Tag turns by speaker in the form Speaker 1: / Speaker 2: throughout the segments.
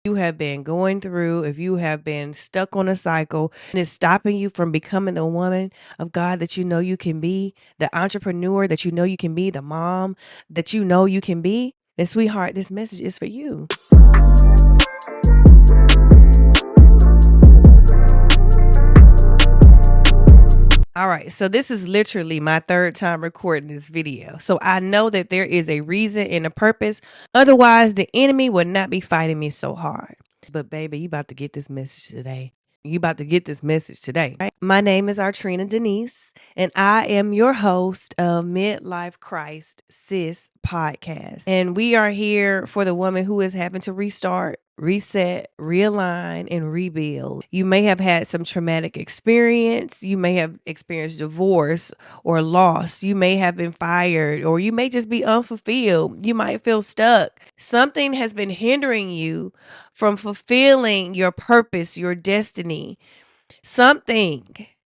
Speaker 1: You have been going through, if you have been stuck on a cycle and it's stopping you from becoming the woman of God that you know you can be, the entrepreneur that you know you can be, the mom that you know you can be, then sweetheart, this message is for you. All right, so this is literally my third time recording this video. So I know that there is a reason and a purpose. Otherwise, the enemy would not be fighting me so hard. But baby, you about to get this message today. You about to get this message today. Right? My name is Artrina Denise, and I am your host of Midlife Christ Sis Podcast. And we are here for the woman who is having to restart, reset, realign, and rebuild. You may have had some traumatic experience. You may have experienced divorce or loss. You may have been fired, or you may just be unfulfilled. You might feel stuck. Something has been hindering you from fulfilling your purpose, your destiny. Something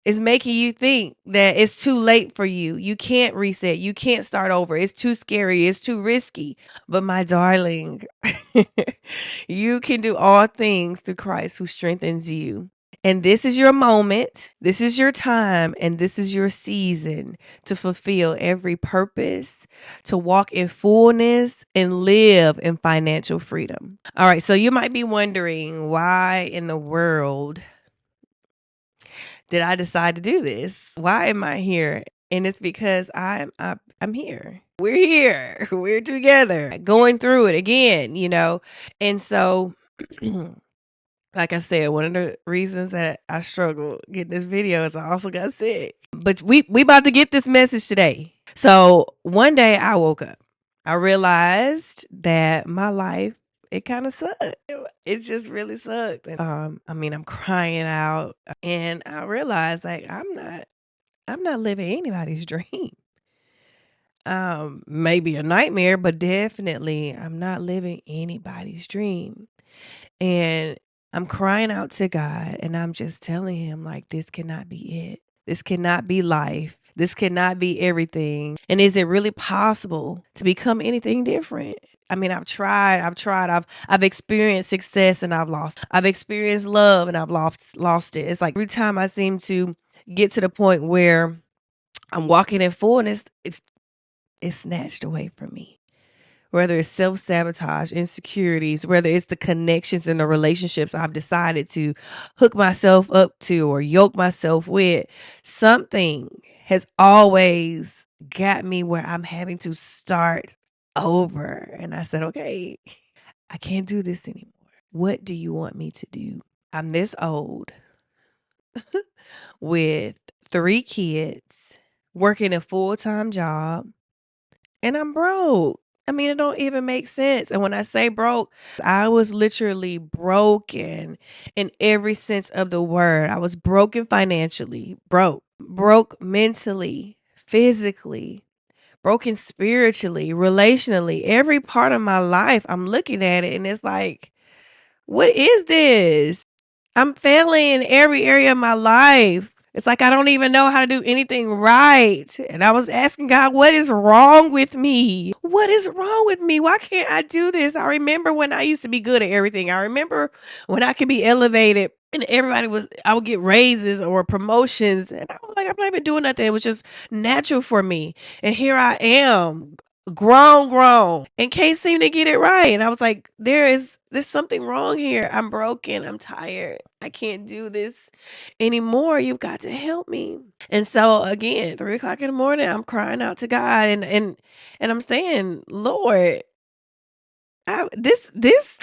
Speaker 1: is making you think that it's too late for you. You can't reset. You can't start over. It's too scary. It's too risky. But my darling, you can do all things through Christ who strengthens you. And this is your moment. This is your time. And this is your season to fulfill every purpose, to walk in fullness and live in financial freedom. All right. So you might be wondering, why in the world did I decide to do this? Why am I here? And it's because I'm here. We're here. We're together. Going through it again, And so like I said, one of the reasons that I struggled getting this video is I also got sick. But we about to get this message today. So one day I woke up. I realized that my life, it kind of sucked. It just really sucked. And I'm crying out, and I realized I'm not living anybody's dream. Maybe a nightmare, but definitely I'm not living anybody's dream. And I'm crying out to God, and I'm just telling him, this cannot be it. This cannot be life. This cannot be everything. And is it really possible to become anything different? I've tried. I've experienced success and I've lost. I've experienced love and I've lost it. It's like every time I seem to get to the point where I'm walking in fullness, it's snatched away from me. Whether it's self-sabotage, insecurities, whether it's the connections and the relationships I've decided to hook myself up to or yoke myself with, something has always got me where I'm having to start over. And I said, okay, I can't do this anymore. What do you want me to do? I'm this old with 3 kids, working a full-time job, and I'm broke. It don't even make sense. And when I say broke, I was literally broken in every sense of the word. I was broken financially, broke mentally, physically, broken spiritually, relationally. Every part of my life, I'm looking at it and it's like, what is this? I'm failing in every area of my life. It's like I don't even know how to do anything right. And I was asking God, what is wrong with me? What is wrong with me? Why can't I do this? I remember when I used to be good at everything. I remember when I could be elevated and I would get raises or promotions. And I was like, I'm not even doing nothing. It was just natural for me. And here I am, grown, and can't seem to get it right. And I was like, there's something wrong here. I'm broken. I'm tired. I can't do this anymore. You've got to help me. And so again, 3:00 in the morning, I'm crying out to God and I'm saying, Lord, this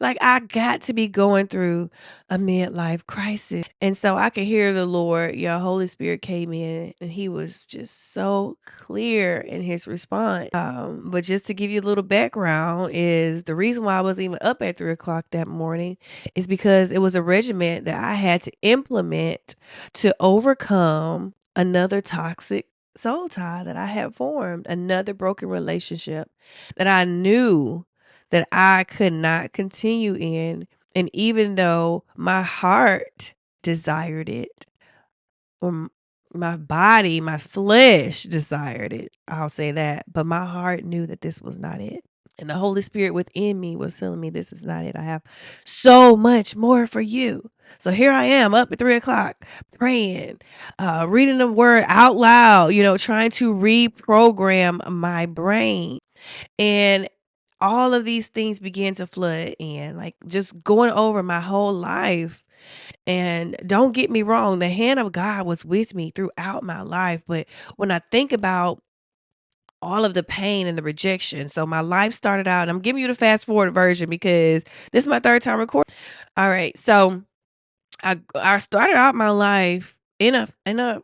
Speaker 1: I got to be going through a midlife crisis. And so I could hear the Lord, your Holy Spirit came in and he was just so clear in his response. But just to give you a little background, is the reason why I wasn't even up at 3:00 that morning is because it was a regimen that I had to implement to overcome another toxic soul tie that I had formed, another broken relationship that I knew that I could not continue in. And even though my heart desired it, or my body, my flesh desired it, I'll say that, but my heart knew that this was not it. And the Holy Spirit within me was telling me, this is not it. I have so much more for you. So here I am up at 3 o'clock praying, reading the word out loud, trying to reprogram my brain. And all of these things began to flood in, like just going over my whole life. And don't get me wrong, the hand of God was with me throughout my life. But when I think about all of the pain and the rejection, so my life started out, and I'm giving you the fast forward version because this is my third time recording. All right. So I started out my life in a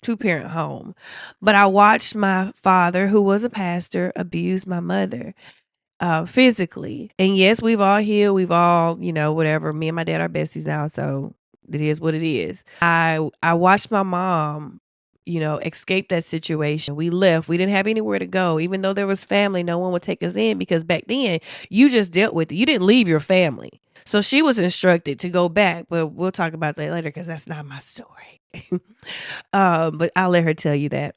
Speaker 1: two-parent home, but I watched my father, who was a pastor, abuse my mother physically. And yes, we've all healed. We've all, whatever. Me and my dad are besties now, so it is what it is. I watched my mom, escape that situation. We left. We didn't have anywhere to go. Even though there was family, no one would take us in because back then you just dealt with it. You didn't leave your family. So she was instructed to go back, but we'll talk about that later because that's not my story. But I'll let her tell you that.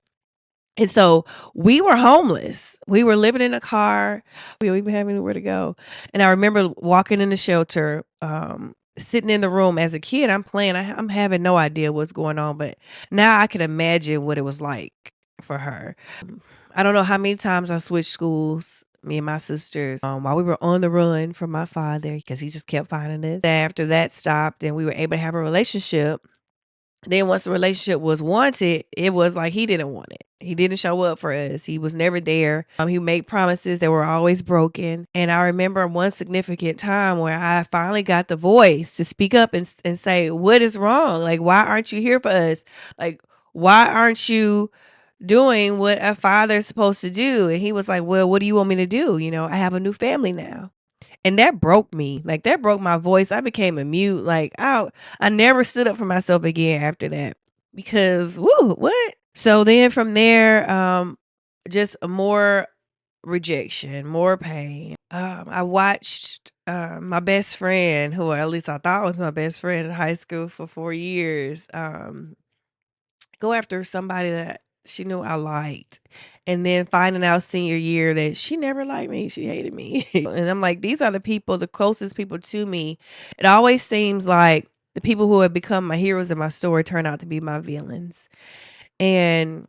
Speaker 1: And so we were homeless. We were living in a car. We didn't even have anywhere to go. And I remember walking in the shelter, sitting in the room as a kid. I'm playing. I'm having no idea what's going on, but now I can imagine what it was like for her. I don't know how many times I switched schools, me and my sisters, while we were on the run from my father because he just kept finding us. After that stopped and we were able to have a relationship, then once the relationship was wanted, it was like he didn't want it. He didn't show up for us. He was never there. He made promises that were always broken. And I remember one significant time where I finally got the voice to speak up and say, what is wrong? Like, why aren't you here for us? Like, why aren't you doing what a father is supposed to do? And he was like, well, what do you want me to do? I have a new family now. And that broke me. Like, that broke my voice. I became a mute. Like, I never stood up for myself again after that because, woo, what? So then from there, just more rejection, more pain. I watched my best friend, who at least I thought was my best friend in high school for 4 years, go after somebody that she knew I liked. And then finding out senior year that she never liked me. She hated me. And I'm like, these are the people, the closest people to me. It always seems like the people who have become my heroes in my story turn out to be my villains. And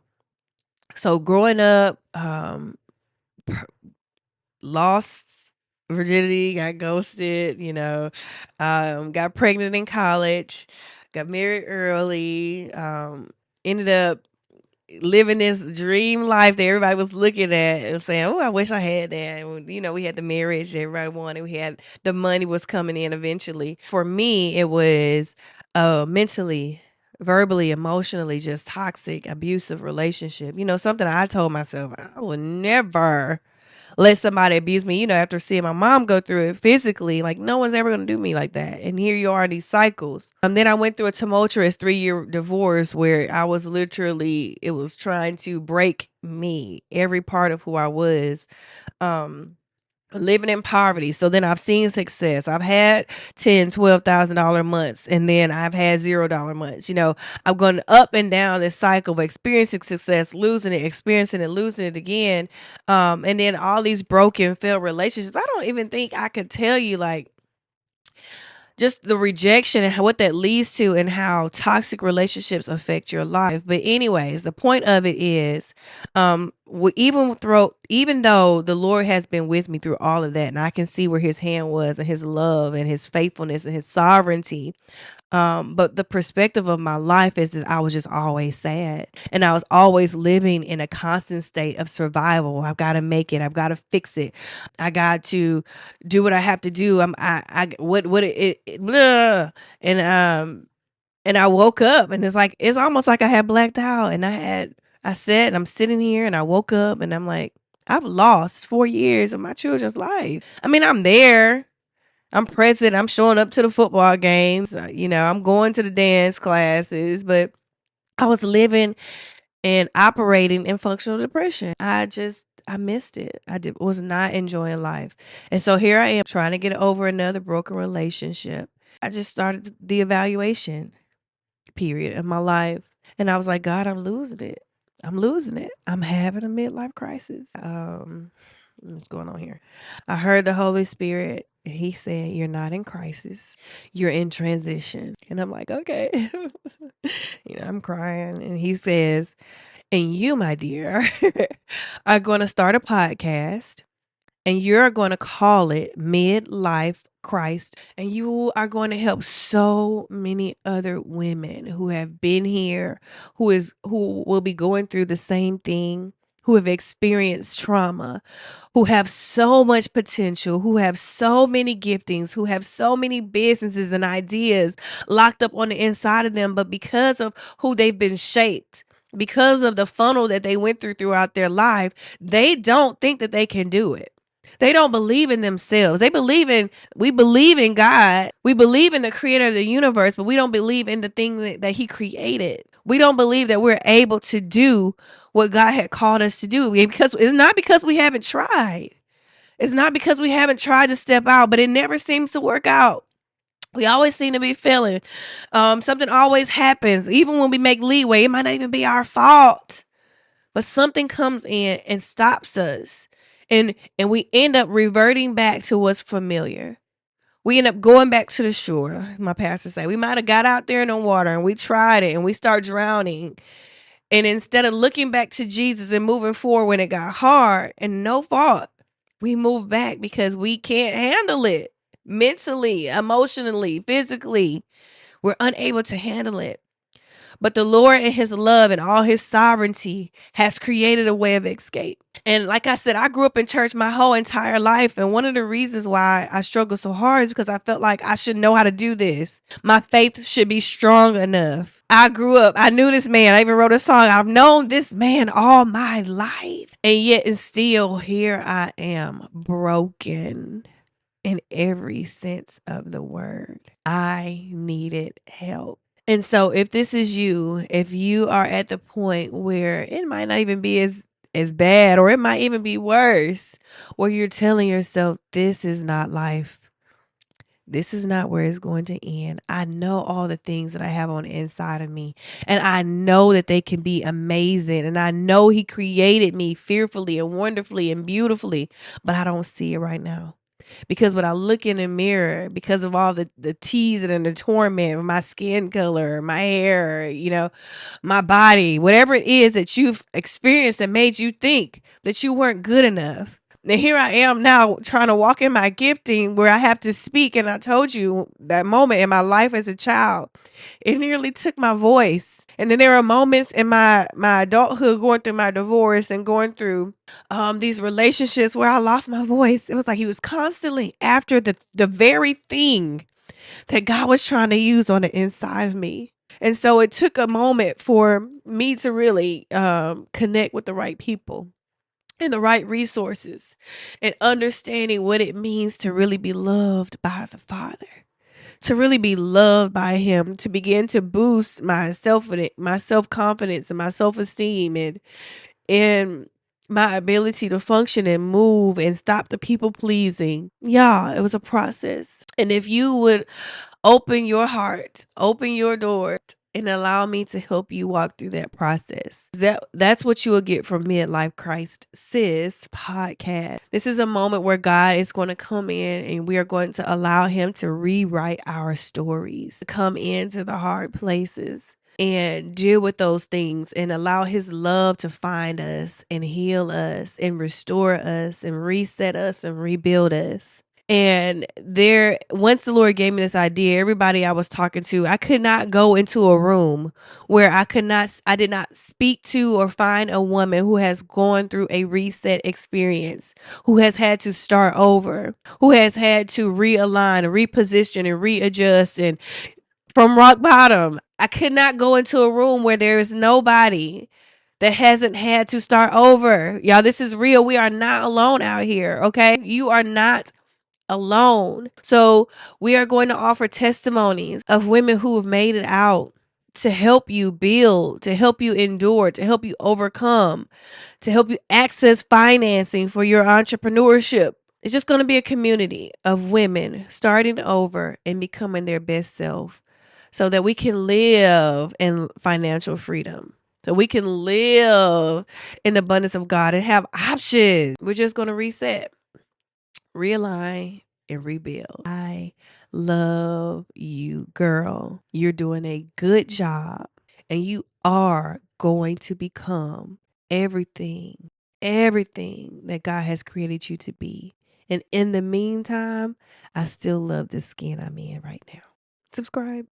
Speaker 1: so growing up, lost virginity, got ghosted, got pregnant in college, got married early, ended up living this dream life that everybody was looking at and saying, oh, I wish I had that. And, we had the marriage that everybody wanted. We had the money was coming in eventually. For me, it was mentally, verbally, emotionally, just toxic, abusive relationship. Something I told myself, I will never let somebody abuse me, after seeing my mom go through it physically. Like, no one's ever going to do me like that. And here you are, these cycles. Then I went through a tumultuous 3-year divorce where I was literally, it was trying to break me, every part of who I was. Living in poverty. So then I've seen success. I've had $10,000-$12,000 months, and then I've had $0 months. I'm going up and down this cycle of experiencing success, losing it, experiencing it, losing it again. And then all these broken, failed relationships. I don't even think I could tell you, like, just the rejection and what that leads to and how toxic relationships affect your life. But anyways, the point of it is, even though the Lord has been with me through all of that, and I can see where his hand was and his love and his faithfulness and his sovereignty. But the perspective of my life is that I was just always sad, and I was always living in a constant state of survival. I've got to make it. I've got to fix it. I got to do what I have to do. Blah. And I woke up, and it's almost like I had blacked out, and I said, and I'm sitting here, and I woke up, and I'm like, I've lost 4 years of my children's life. I mean, I'm there. I'm present. I'm showing up to the football games. I'm going to the dance classes, but I was living and operating in functional depression. I missed it. Was not enjoying life. And so here I am trying to get over another broken relationship. I just started the evaluation period of my life. And I was like, God, I'm losing it. I'm losing it. I'm having a midlife crisis. What's going on here? I heard the Holy Spirit. He said, "You're not in crisis. You're in transition." And I'm like, okay. I'm crying. And he says, "And you, my dear, are going to start a podcast, and you're going to call it Midlife Christ. And you are going to help so many other women who have been here, who will be going through the same thing, who have experienced trauma, who have so much potential, who have so many giftings, who have so many businesses and ideas locked up on the inside of them, but because of who they've been shaped, because of the funnel that they went through throughout their life, they don't think that they can do it. They don't believe in themselves. We believe in God. We believe in the creator of the universe, but we don't believe in the thing that he created. We don't believe that we're able to do what God had called us to do. Because it's not because we haven't tried. It's not because we haven't tried to step out, but it never seems to work out. We always seem to be failing. Something always happens. Even when we make leeway, it might not even be our fault. But something comes in and stops us. And we end up reverting back to what's familiar. We end up going back to the shore. My pastor say, we might have got out there in the water and we tried it and we start drowning. And instead of looking back to Jesus and moving forward when it got hard and no fault, we move back because we can't handle it mentally, emotionally, physically. We're unable to handle it. But the Lord in his love and all his sovereignty has created a way of escape. And like I said, I grew up in church my whole entire life. And one of the reasons why I struggle so hard is because I felt like I should know how to do this. My faith should be strong enough. I grew up, I knew this man. I even wrote a song. I've known this man all my life. And yet and still here I am, broken in every sense of the word. I needed help. And so if this is you, if you are at the point where it might not even be as bad, or it might even be worse, where you're telling yourself, this is not life. This is not where it's going to end. I know all the things that I have on the inside of me, and I know that they can be amazing. And I know he created me fearfully and wonderfully and beautifully, but I don't see it right now. Because when I look in the mirror, because of all the teasing and the torment of my skin color, my hair, my body, whatever it is that you've experienced that made you think that you weren't good enough. And here I am now trying to walk in my gifting where I have to speak. And I told you that moment in my life as a child, it nearly took my voice. And then there are moments in my adulthood, going through my divorce and going through these relationships where I lost my voice. It was like he was constantly after the very thing that God was trying to use on the inside of me. And so it took a moment for me to really connect with the right people and the right resources, and understanding what it means to really be loved by the Father, to really be loved by him, to begin to boost my self-confidence and my self-esteem and my ability to function and move and stop the people pleasing. Yeah, it was a process. And if you would open your heart, open your door, and allow me to help you walk through that process. That's what you will get from Midlife Christ Sis Podcast. This is a moment where God is going to come in and we are going to allow him to rewrite our stories, to come into the hard places and deal with those things and allow his love to find us and heal us and restore us and reset us and rebuild us. And once the Lord gave me this idea, everybody I was talking to, I could not go into a room where I did not speak to or find a woman who has gone through a reset experience, who has had to start over, who has had to realign, reposition, and readjust, and from rock bottom. I could not go into a room where there is nobody that hasn't had to start over. Y'all, this is real. We are not alone out here, okay? You are not alone. So we are going to offer testimonies of women who have made it out, to help you build, to help you endure, to help you overcome, to help you access financing for your entrepreneurship. It's just going to be a community of women starting over and becoming their best self so that we can live in financial freedom. so we can live in the abundance of God and have options. We're just going to reset, realign, and rebuild. I love you, girl. You're doing a good job, and you are going to become everything that God has created you to be. And in the meantime, I still love the skin I'm in right now. Subscribe.